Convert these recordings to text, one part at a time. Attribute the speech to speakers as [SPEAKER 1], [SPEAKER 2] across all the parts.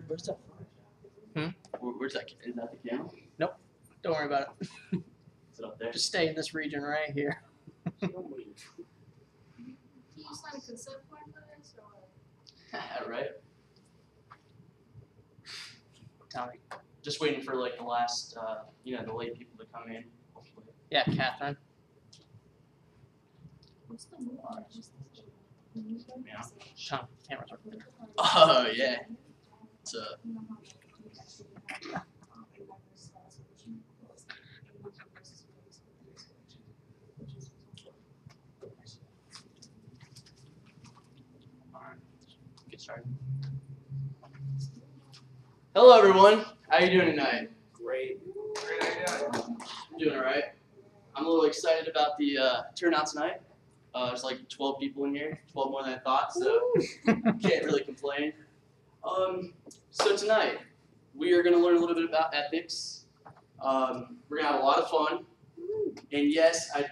[SPEAKER 1] Where's that? Where's that? Is that the camera?
[SPEAKER 2] Nope. Don't worry about it.
[SPEAKER 1] Is it up there?
[SPEAKER 2] Just stay in this region right here.
[SPEAKER 3] Can you sign a consent form for this? Or?
[SPEAKER 1] Right?
[SPEAKER 2] Tell me.
[SPEAKER 1] Just waiting for like the last, the late people to come in. Hopefully.
[SPEAKER 2] Yeah, Catherine.
[SPEAKER 3] What's the move?
[SPEAKER 1] Yeah.
[SPEAKER 2] Sean, camera's over there.
[SPEAKER 1] Oh yeah. It's Alright, get started. Hello everyone. How you doing tonight?
[SPEAKER 4] Great.
[SPEAKER 1] I'm doing alright. I'm a little excited about the turnout tonight. There's like 12 people in here, 12 more than I thought, so can't really complain. So tonight, we are going to learn a little bit about ethics. We're going to have a lot of fun. And yes, I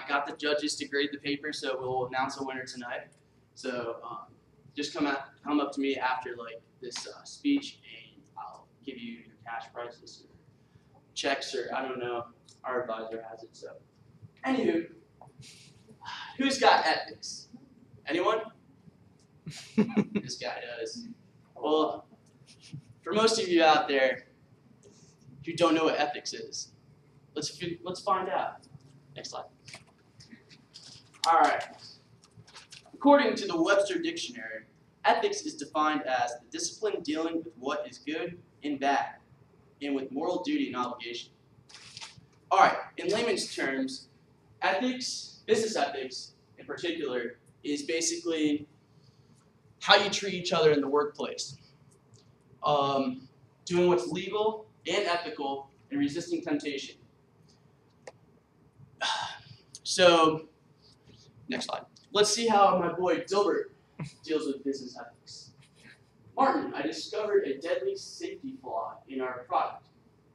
[SPEAKER 1] got the judges to grade the paper, so we'll announce a winner tonight. So just come up to me after like this speech, and I'll give you your cash prizes or checks, or I don't know. Our advisor has it, so. Anywho, who's got ethics? Anyone? This guy does. Well, for most of you out there who don't know what ethics is, let's find out. Next slide. All right. According to the Webster Dictionary, ethics is defined as the discipline dealing with what is good and bad, and with moral duty and obligation. All right. In layman's terms, ethics, business ethics in particular, is basically how you treat each other in the workplace. Doing what's legal and ethical and resisting temptation. So, next slide. Let's see how my boy Dilbert deals with business ethics. Martin, I discovered a deadly safety flaw in our product.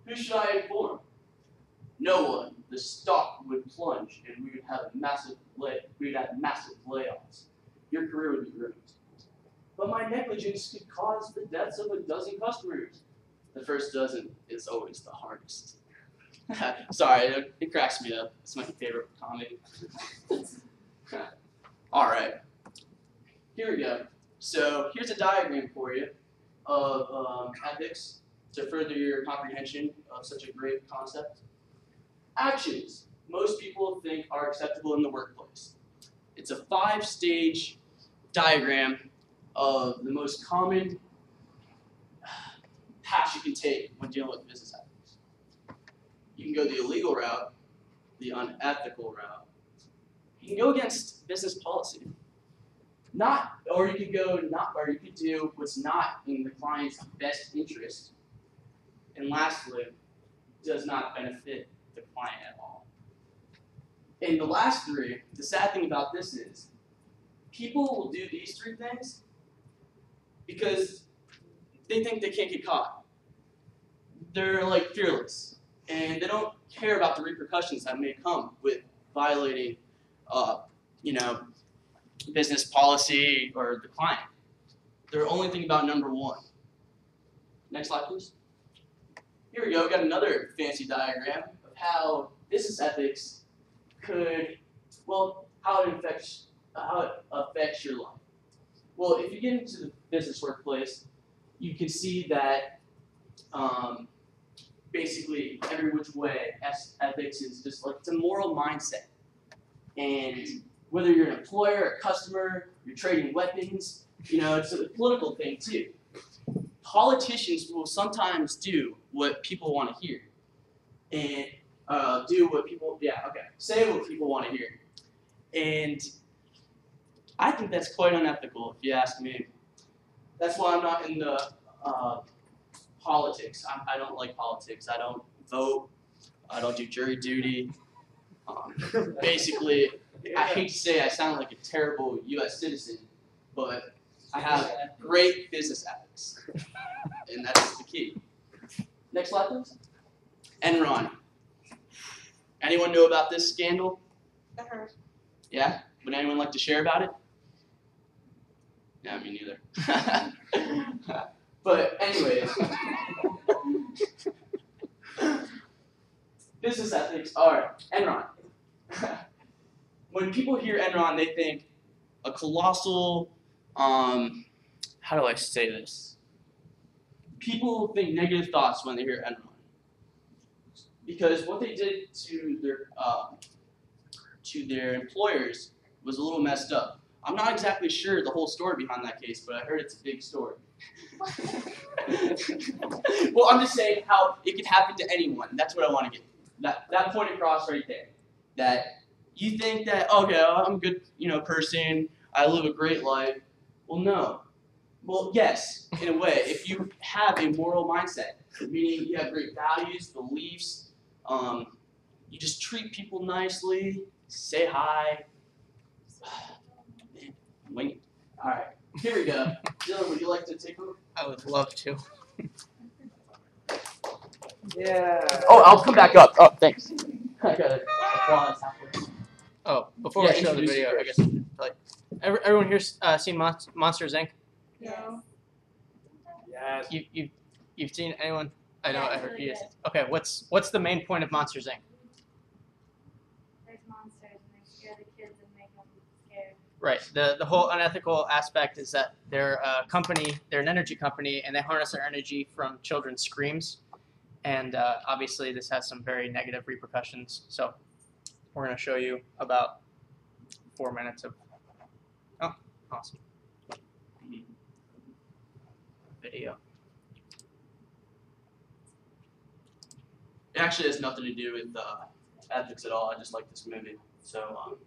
[SPEAKER 1] Who should I inform? No one. The stock would plunge and we would have massive layoffs. Your career would be ruined. But my negligence could cause the deaths of a dozen customers. The first dozen is always the hardest. Sorry, it cracks me up. It's my favorite comic. All right, here we go. So here's a diagram for you of ethics to further your comprehension of such a great concept. Actions most people think are acceptable in the workplace. It's a 5-stage diagram of the most common paths you can take when dealing with business ethics. You can go the illegal route, the unethical route. You can go against business policy. Or you could do what's not in the client's best interest. And lastly, does not benefit the client at all. And the last three, the sad thing about this is, people will do these 3 things because they think they can't get caught. They're like fearless, and they don't care about the repercussions that may come with violating, business policy or the client. They're only thinking about number 1. Next slide, please. Here we go. We've got another fancy diagram of how business ethics could, how it affects your life. Well, if you get into the business workplace, you can see that basically every which way ethics is just like, it's a moral mindset. And whether you're an employer, a customer, you're trading weapons, it's a political thing too. Politicians will sometimes do what people want to hear, and say what people want to hear. And I think that's quite unethical, if you ask me. That's why I'm not in the politics. I don't like politics. I don't vote. I don't do jury duty. Basically, I hate to say I sound like a terrible U.S. citizen, but I have great business ethics, and that's the key. Next slide, please. Enron. Anyone know about this scandal? Yeah? Would anyone like to share about it? Yeah, me neither. But anyways, business ethics are Enron. When people hear Enron, they think a colossal, how do I say this? People think negative thoughts when they hear Enron. Because what they did to their employers was a little messed up. I'm not exactly sure the whole story behind that case, but I heard it's a big story. Well, I'm just saying how it could happen to anyone. That's what I want to get that point across right there. That you think that, okay, I'm a good, person. I live a great life. Well, no. Well, yes, in a way. If you have a moral mindset, meaning you have great values, beliefs, you just treat people nicely, say hi. Wait. All right, here we go. Dylan, would you like to take over?
[SPEAKER 2] I would love to.
[SPEAKER 1] Yeah. Oh, I'll come back up. Oh, thanks. I got it.
[SPEAKER 2] Oh, before I show the video, I guess like everyone here's seen Monsters Inc.
[SPEAKER 3] No.
[SPEAKER 1] Yes.
[SPEAKER 2] You've seen anyone? I know.
[SPEAKER 3] Yeah,
[SPEAKER 2] I heard
[SPEAKER 3] really
[SPEAKER 2] you.
[SPEAKER 3] good.
[SPEAKER 2] Okay, what's the main point of Monsters Inc?
[SPEAKER 3] There's monsters and they scare the kids and make them scared.
[SPEAKER 2] Right. The whole unethical aspect is that they're a company, they're an energy company, and they harness their energy from children's screams. And obviously this has some very negative repercussions. So we're going to show you about 4 minutes of, oh, awesome, video.
[SPEAKER 1] It actually has nothing to do with ethics at all. I just like this movie. So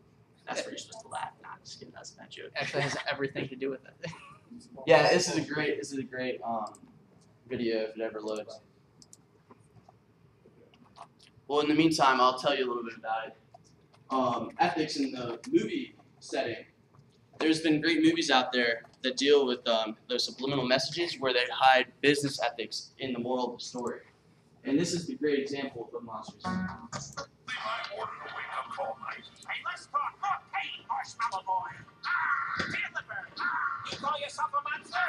[SPEAKER 1] that's where you're supposed to laugh. Not just kidding. That's not joke.
[SPEAKER 2] Actually has everything to do with it.
[SPEAKER 1] Yeah, this is a great video if it ever loads. Well, in the meantime, I'll tell you a little bit about it. Ethics in the movie setting. There's been great movies out there that deal with those subliminal messages where they hide business ethics in the moral of the story. And this is the great example of Monsters.
[SPEAKER 4] Levi ordered a wake-up call night. Hey, let's talk. Hey, marshmallow boy. Deliver. You call yourself a monster?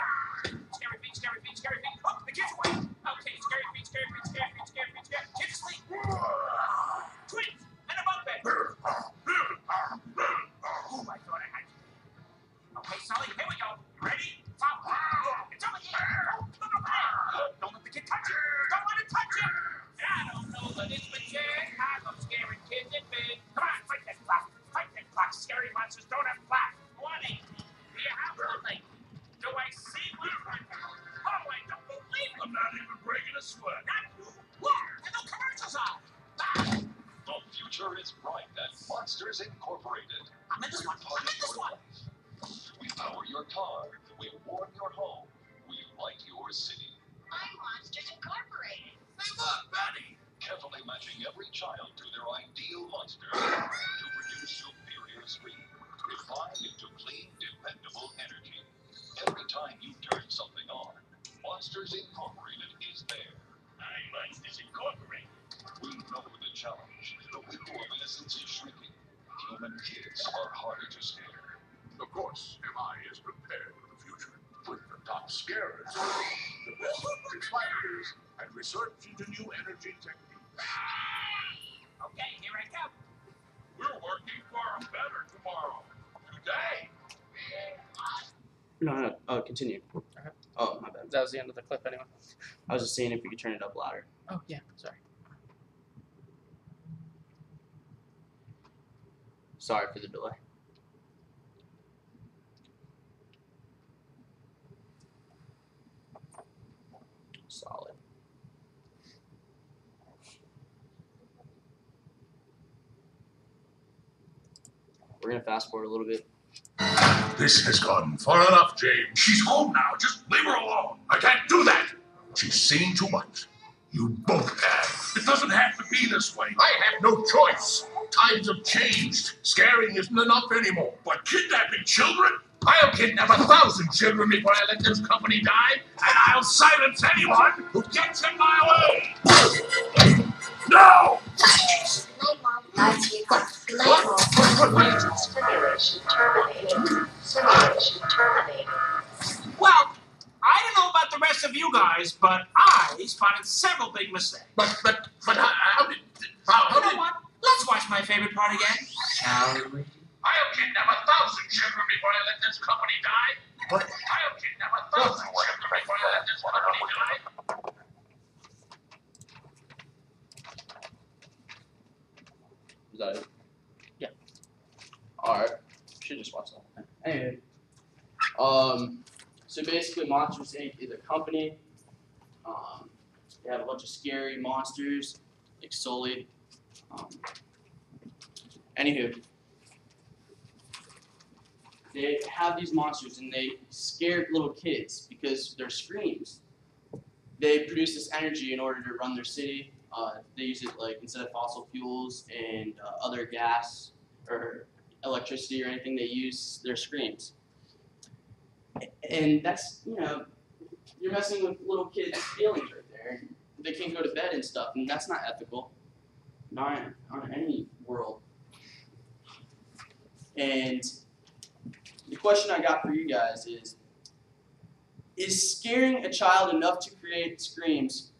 [SPEAKER 4] Scary feet, scary feet, scary feet. Oh, the kids awake. Okay, scary feet, scary feet, scary feet, scary feet, scary feet. Kids asleep. Twins and a bunk bed. Oh, I thought I had you. Okay, Sully, here we go. Ready? Stop. It's over here. Don't let the kid touch it. Don't let it touch it. I don't know, but it's legit. I love scaring kids in bed. Come on, fight that clock. Fight that clock. Scary monsters don't have clocks. 180. Do you have 180? Do I see 100? Oh, I don't believe it. I'm not even breaking a sweat. Not you. Look, and the commercials on.
[SPEAKER 5] The future is bright at Monsters Incorporated.
[SPEAKER 4] I'm in this one. I'm in this one.
[SPEAKER 5] We power your car. We warm your home. We light your city.
[SPEAKER 6] I'm Monsters Incorporated.
[SPEAKER 4] Hey, look, Betty.
[SPEAKER 5] Carefully matching every child to their ideal monster to produce superior speed, refined into clean, dependable energy. Every time you turn something on, Monsters Incorporated is there.
[SPEAKER 4] I'm Monsters Incorporated.
[SPEAKER 5] We know the challenge. The window of innocence is shrinking. Human kids are harder to scare.
[SPEAKER 4] Of course, MI is prepared for the future with the top scarers, the best fighters, and research into new energy techniques. Okay, here I come. We're working for a better tomorrow. Today.
[SPEAKER 1] No. Oh, continue.
[SPEAKER 2] Okay.
[SPEAKER 1] Oh, my bad.
[SPEAKER 2] That was the end of the clip anyway.
[SPEAKER 1] I was just seeing if we could turn it up louder.
[SPEAKER 2] Oh yeah, sorry.
[SPEAKER 1] Sorry for the delay. Solid. We're gonna fast forward a little bit.
[SPEAKER 4] This has gone far enough, James. She's home now. Just leave her alone. I can't do that. She's seen too much. You both have. It doesn't have to be this way. I have no choice. Times have changed. Scaring isn't enough anymore. But kidnapping children? I'll kidnap 1,000 children before I let this company die, and I'll silence anyone who gets in my way. No!
[SPEAKER 6] Simulation terminated. Simulation terminated.
[SPEAKER 4] Well, I don't know about the rest rest of you guys, but I spotted several big mistakes.
[SPEAKER 7] But how did?
[SPEAKER 4] You know what? Let's watch my favorite part again. Shall we?
[SPEAKER 5] I'll kidnap 1,000 children before I let this company die.
[SPEAKER 7] What?
[SPEAKER 5] I'll kidnap 1,000 children before I let this company die.
[SPEAKER 1] Is that it?
[SPEAKER 2] Yeah.
[SPEAKER 1] Alright. Should just watch the whole thing. Anyway. So basically Monsters Inc. is a company. They have a bunch of scary monsters, like Sully. Anywho. They have these monsters and they scare little kids because their screams. They produce this energy in order to run their city. They use it like instead of fossil fuels and other gas or electricity or anything. They use their screams, and that's you're messing with little kids' feelings right there. They can't go to bed and stuff, and that's not ethical. Not on any world. And the question I got for you guys is scaring a child enough to create screams,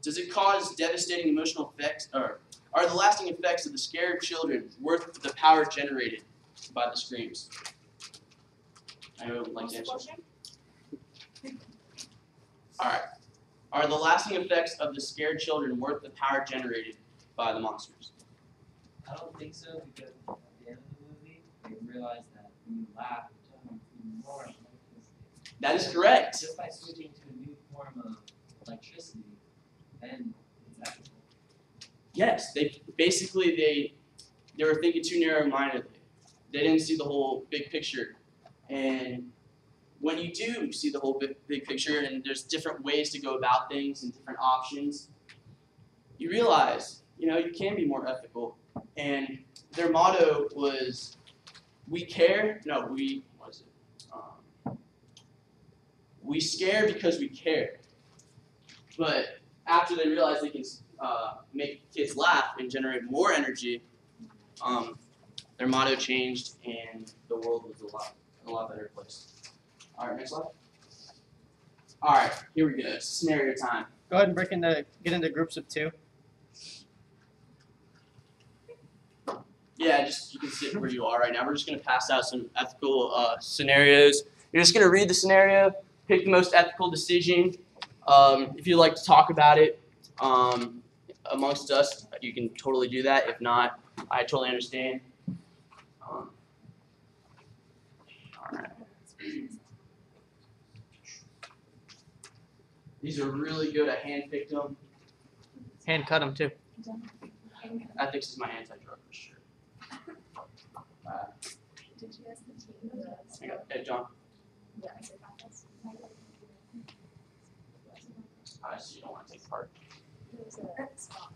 [SPEAKER 1] does it cause devastating emotional effects, or are the lasting effects of the scared children worth the power generated by the screams? Anyone would like to answer? Alright. Are the lasting effects of the scared children worth the power generated by the monsters?
[SPEAKER 8] I don't think so, because at the end of the movie, they realize that when you laugh, it turns even more electricity.
[SPEAKER 1] That is correct.
[SPEAKER 8] Just by switching to a new form of electricity, then it's ethical.
[SPEAKER 1] Yes, they were thinking too narrow-mindedly. They didn't see the whole big picture. And when you do see the whole big picture and there's different ways to go about things and different options, you realize, you can be more ethical. And their motto was, we scare because we care. But after they realized they can make kids laugh and generate more energy, their motto changed and the world was a lot better place. All right, next slide. All right, here we go. Scenario time.
[SPEAKER 2] Go ahead and get into groups of 2.
[SPEAKER 1] Yeah, you can sit where you are right now. We're just going to pass out some ethical scenarios. You're just going to read the scenario, pick the most ethical decision. If you'd like to talk about it amongst us, you can totally do that. If not, I totally understand. All right. These are really good. I hand-picked them.
[SPEAKER 2] Hand cut them too.
[SPEAKER 1] Ethics is my anti-drug for sure.
[SPEAKER 3] Did you ask the team?
[SPEAKER 1] Hey, John.
[SPEAKER 3] Yeah, I said about this.
[SPEAKER 1] I see you don't want to take part.
[SPEAKER 3] There was a spot.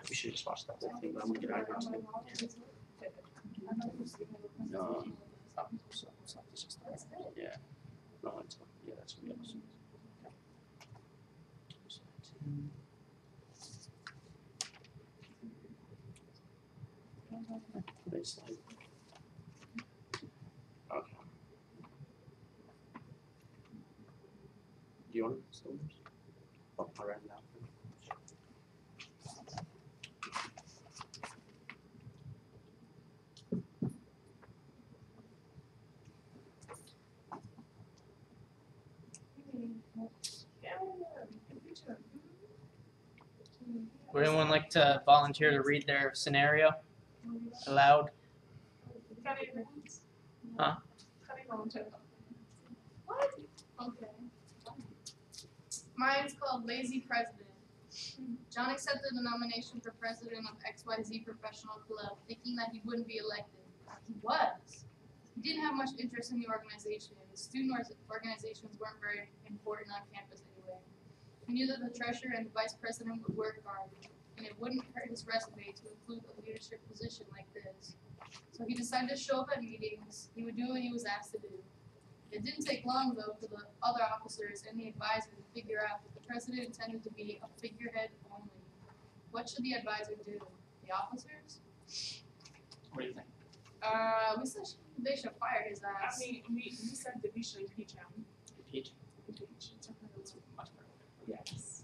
[SPEAKER 1] We should just watch that whole thing, but I'm gonna get out of here too. Yeah. No, it's yeah, that's what it is. Okay. Do you want to still? Oh, I'll write it down.
[SPEAKER 2] Would anyone like to volunteer to read their scenario aloud? Huh?
[SPEAKER 3] What? Okay. Mine's called Lazy President. John accepted the nomination for president of XYZ Professional Club, thinking that he wouldn't be elected. He was. He didn't have much interest in the organization. The student organizations weren't very important on campus anyway. He knew that the treasurer and the vice president would work hard. and it wouldn't hurt his resume to include a leadership position like this. So he decided to show up at meetings. He would do what he was asked to do. It didn't take long, though, for the other officers and the advisor to figure out that the president intended to be a figurehead only. What should the advisor do? The officers?
[SPEAKER 2] What do you think?
[SPEAKER 3] We said they should fire his ass.
[SPEAKER 9] I mean, we said that we should impeach him.
[SPEAKER 2] Impeach?
[SPEAKER 9] Impeach.
[SPEAKER 2] Much better.
[SPEAKER 9] Yes.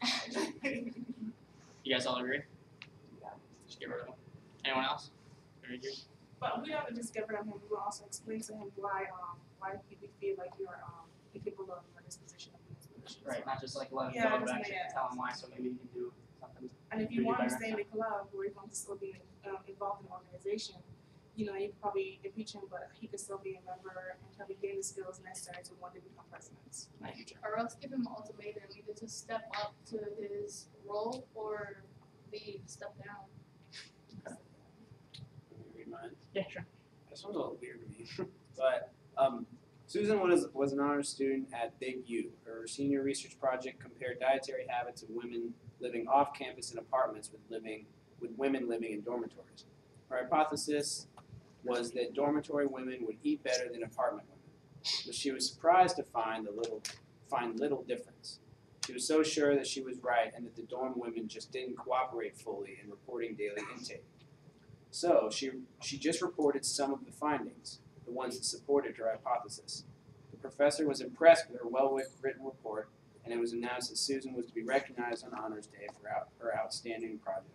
[SPEAKER 2] You guys all agree?
[SPEAKER 8] Yeah.
[SPEAKER 2] Just get rid of him. Anyone else?
[SPEAKER 9] But we don't just get rid of him. We will also explain to him why we feel like you're incapable of this position of this position.
[SPEAKER 2] Right, not just like let him
[SPEAKER 9] Yeah,
[SPEAKER 2] go, but
[SPEAKER 9] just
[SPEAKER 2] actually
[SPEAKER 9] like,
[SPEAKER 2] tell him why, so maybe he can do something.
[SPEAKER 9] And if you
[SPEAKER 2] really
[SPEAKER 9] want to
[SPEAKER 2] better.
[SPEAKER 9] stay in the club where you're going to still be involved in the organization, you know, you could probably impeach him, but he could still be a member until he gain the skills necessary to one day become president.
[SPEAKER 2] Thank you, Chair.
[SPEAKER 3] Or else give him an ultimatum, either to step up to his role or leave, step down.
[SPEAKER 10] Read mine.
[SPEAKER 2] Yeah, sure.
[SPEAKER 10] This one's a little weird to me. But Susan was an honors student at Big U. Her senior research project compared dietary habits of women living off campus in apartments with women living in dormitories. Her hypothesis was that dormitory women would eat better than apartment women, but she was surprised to find little difference. She was so sure that she was right and that the dorm women just didn't cooperate fully in reporting daily intake. So she just reported some of the findings, the ones that supported her hypothesis. The professor was impressed with her well-written report, and it was announced that Susan was to be recognized on Honors Day for her outstanding project.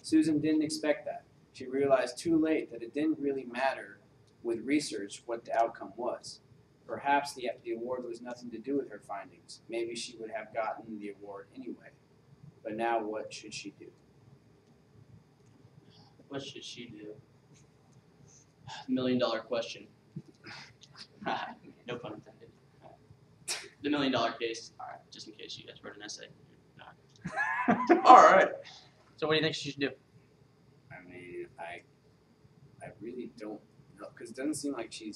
[SPEAKER 10] Susan didn't expect that. She realized too late that it didn't really matter with research what the outcome was. Perhaps the award was nothing to do with her findings. Maybe she would have gotten the award anyway. But now what should she do?
[SPEAKER 1] What should she do? $1 million question. No pun intended. The $1 million case. All right, just in case you guys wrote an essay. All right.
[SPEAKER 2] So what do you think she should do?
[SPEAKER 10] I mean, I really don't know, because it doesn't seem like she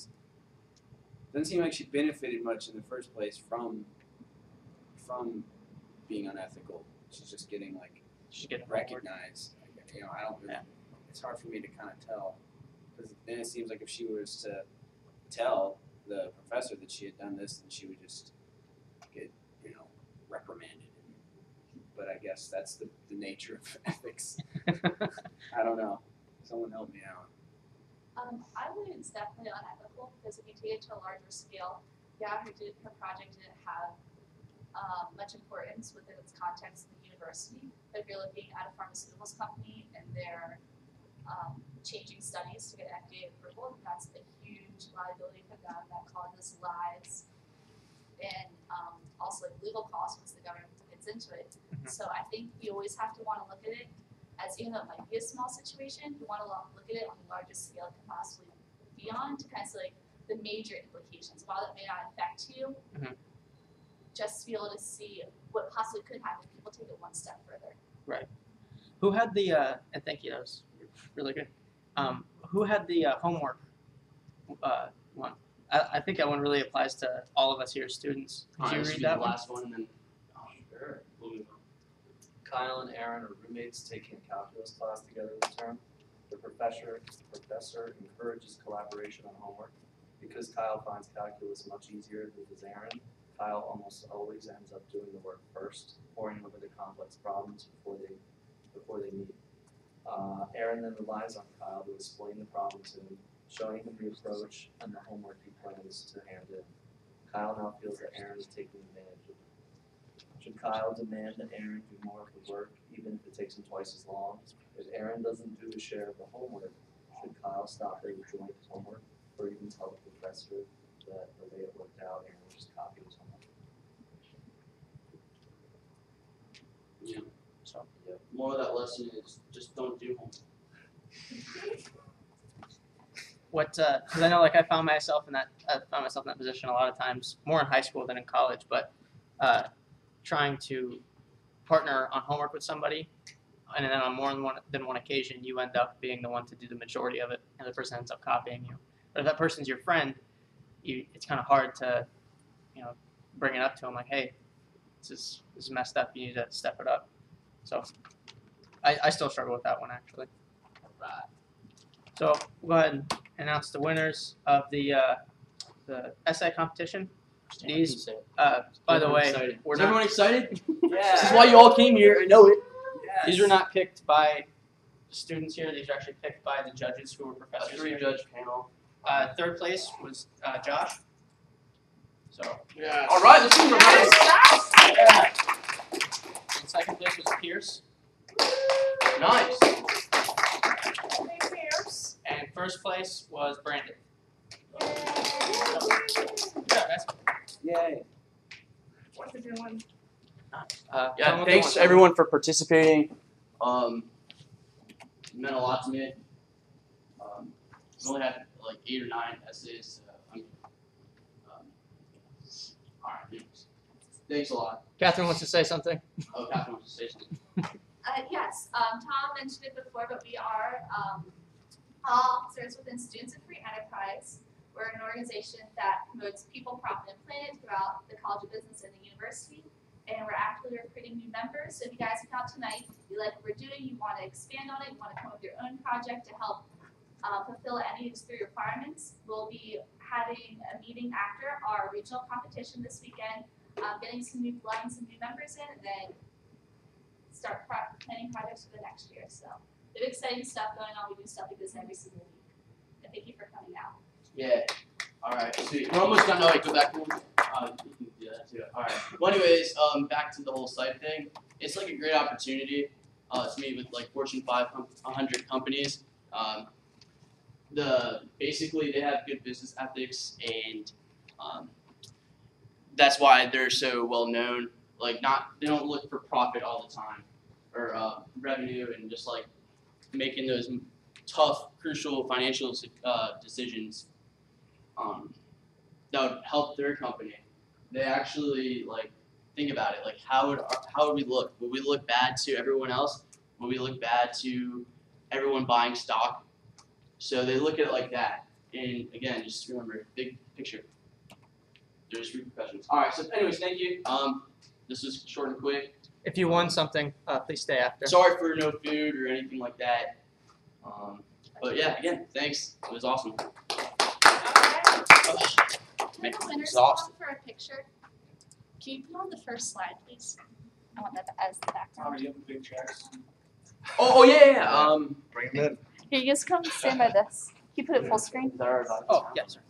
[SPEAKER 10] benefited much in the first place from being unethical. She's just getting recognized. You know, I don't really. It's hard for me to kind of tell, because then it seems like if she was to tell the professor that she had done this, then she would just get, reprimanded. But I guess that's the nature of ethics. I don't know. Someone help me out.
[SPEAKER 11] I would it's definitely unethical, because if you take it to a larger scale, yeah, her project didn't have much importance within its context in the university. But if you're looking at a pharmaceuticals company and they're changing studies to get FDA approval, that's a huge liability for them that causes lives and also legal costs once the government gets into it.
[SPEAKER 2] Mm-hmm.
[SPEAKER 11] So I think you always have to want to look at it as, even though it might be a small situation, you want to look at it on the largest scale it can possibly be on, to kind of see the major implications. While it may not affect you,
[SPEAKER 2] mm-hmm.
[SPEAKER 11] just to be able to see what possibly could happen if people take it one step further.
[SPEAKER 2] Right. Who had the, and thank you, that was really good. Who had the homework one? I think that one really applies to all of us here, students. Did you read that
[SPEAKER 1] the
[SPEAKER 2] one?
[SPEAKER 1] last one, and then
[SPEAKER 8] Sure.
[SPEAKER 1] we'll move on.
[SPEAKER 8] Kyle and Aaron are roommates taking a calculus class together this term. The professor encourages collaboration on homework. Because Kyle finds calculus much easier than does Aaron, Kyle almost always ends up doing the work first, poring over the complex problems before they meet. Aaron then relies on Kyle to explain the problem to him, showing him the approach and the homework he plans to hand in. Kyle now feels that Aaron is taking advantage of him. Should Kyle demand that Aaron do more of the work, even if it takes him twice as long? If Aaron doesn't do his share of the homework, should Kyle stop their joint homework, or even tell the professor that the way it worked out, Aaron just copied his homework?
[SPEAKER 1] Yeah. So, more of that lesson is just don't do homework.
[SPEAKER 2] What? Because I know, I found myself in that position a lot of times, more in high school than in college. But trying to partner on homework with somebody, and then on more than one occasion, you end up being the one to do the majority of it, and the person ends up copying you. But if that person's your friend, it's kind of hard to, bring it up to them like, hey, this is messed up. You need to step it up. So I still struggle with that one actually. So we'll go ahead and announce the winners of the essay competition. These, by the way,
[SPEAKER 1] Is everyone excited?
[SPEAKER 10] Yeah.
[SPEAKER 1] This is why you all came here. I know it.
[SPEAKER 10] Yes.
[SPEAKER 2] These were not picked by the students here. These are actually picked by the judges who were
[SPEAKER 1] A
[SPEAKER 2] professors.
[SPEAKER 1] three-judge panel.
[SPEAKER 2] Third place was Josh. So
[SPEAKER 1] Yeah. All right. This is
[SPEAKER 2] and second place was Pierce.
[SPEAKER 1] nice.
[SPEAKER 2] And first place was Brandon. Yeah, guys.
[SPEAKER 10] Yay.
[SPEAKER 9] What's it doing?
[SPEAKER 1] Yeah. Thanks everyone for participating. It meant a lot to me. We only had like 8 or 9 essays. All right. Thanks a lot.
[SPEAKER 2] Catherine wants to say something.
[SPEAKER 1] Oh, Catherine wants to say something.
[SPEAKER 11] Yes, Tom mentioned it before, but we are all officers within Students in Free Enterprise. We're an organization that promotes people, profit, and planet throughout the College of Business and the university. And we're actively recruiting new members. So if you guys come out tonight, you like what we're doing, you want to expand on it, you want to come up with your own project to help fulfill any of these 3 requirements, we'll be having a meeting after our regional competition this weekend, getting some new blood and some new members in, and then start planning projects for the next year. So we have exciting stuff going on. We do stuff like this every single week. And thank you for coming out.
[SPEAKER 1] Yeah. All right. Sweet. We're almost done. No, wait. Go back one. You can do that too. All right. Well, anyways, back to the whole site thing. It's like a great opportunity to meet with like Fortune 500 companies. Basically they have good business ethics, and that's why they're so well known. Like they don't look for profit all the time, or revenue, and just like making those tough, crucial financial decisions that would help their company. They actually like think about it. Like how would we look? Would we look bad to everyone else? Would we look bad to everyone buying stock? So they look at it like that. And again, just remember, big picture. There's repercussions. All right. So, anyways, thank you. This was short and quick.
[SPEAKER 2] If you won something, please stay after.
[SPEAKER 1] Sorry for no food or anything like that. But yeah, again, thanks. It was awesome.
[SPEAKER 11] Can the winners
[SPEAKER 1] Exhausted.
[SPEAKER 11] come for a picture? Can you put on the first slide, please? I want that as the background.
[SPEAKER 10] you have big checks?
[SPEAKER 1] Oh yeah.
[SPEAKER 10] Bring them in.
[SPEAKER 11] Here, you guys come stand by this. Can you put it full screen?
[SPEAKER 2] Oh, yes, sir.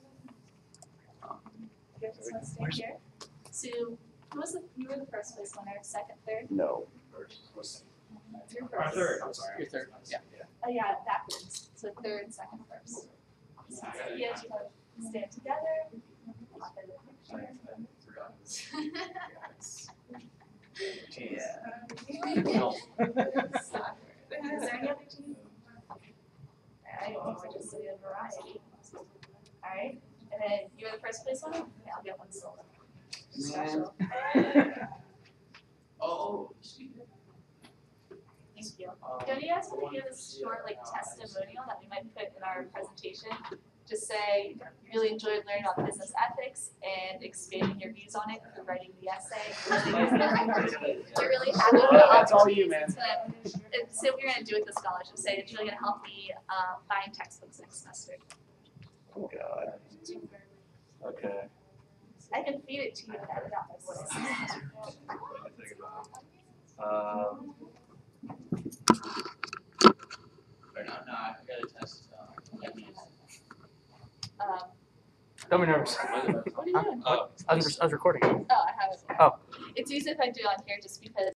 [SPEAKER 11] You guys just want to stand here. So, you were the first place winner, second, third?
[SPEAKER 1] No.
[SPEAKER 11] You're first.
[SPEAKER 2] You're third. Yeah.
[SPEAKER 11] Oh yeah, backwards. So third, second, first. So you guys stand together. Pop in the picture. Is there any other team? Alright, we're just doing a variety. Alright, and then you were the first place winner? Okay, I'll get one solo. Special.
[SPEAKER 1] Oh.
[SPEAKER 11] Thank you. Don't you guys want to give a short testimonial that we might put in our presentation? Just say you really enjoyed learning about business ethics and expanding your views on it through writing the essay. You're really happy with the
[SPEAKER 10] That's all you, man.
[SPEAKER 11] Say what you're going to do with the scholarship. Say it's really going to help me find textbooks next semester.
[SPEAKER 8] Oh God. Okay.
[SPEAKER 11] I can feed it to you without my voice.
[SPEAKER 8] Let me think about it.
[SPEAKER 1] Or no, I gotta test.
[SPEAKER 2] Don't be nervous.
[SPEAKER 11] What are you doing?
[SPEAKER 2] I was recording.
[SPEAKER 11] Oh, I have it.
[SPEAKER 2] Oh.
[SPEAKER 11] It's easy if I do it on here just because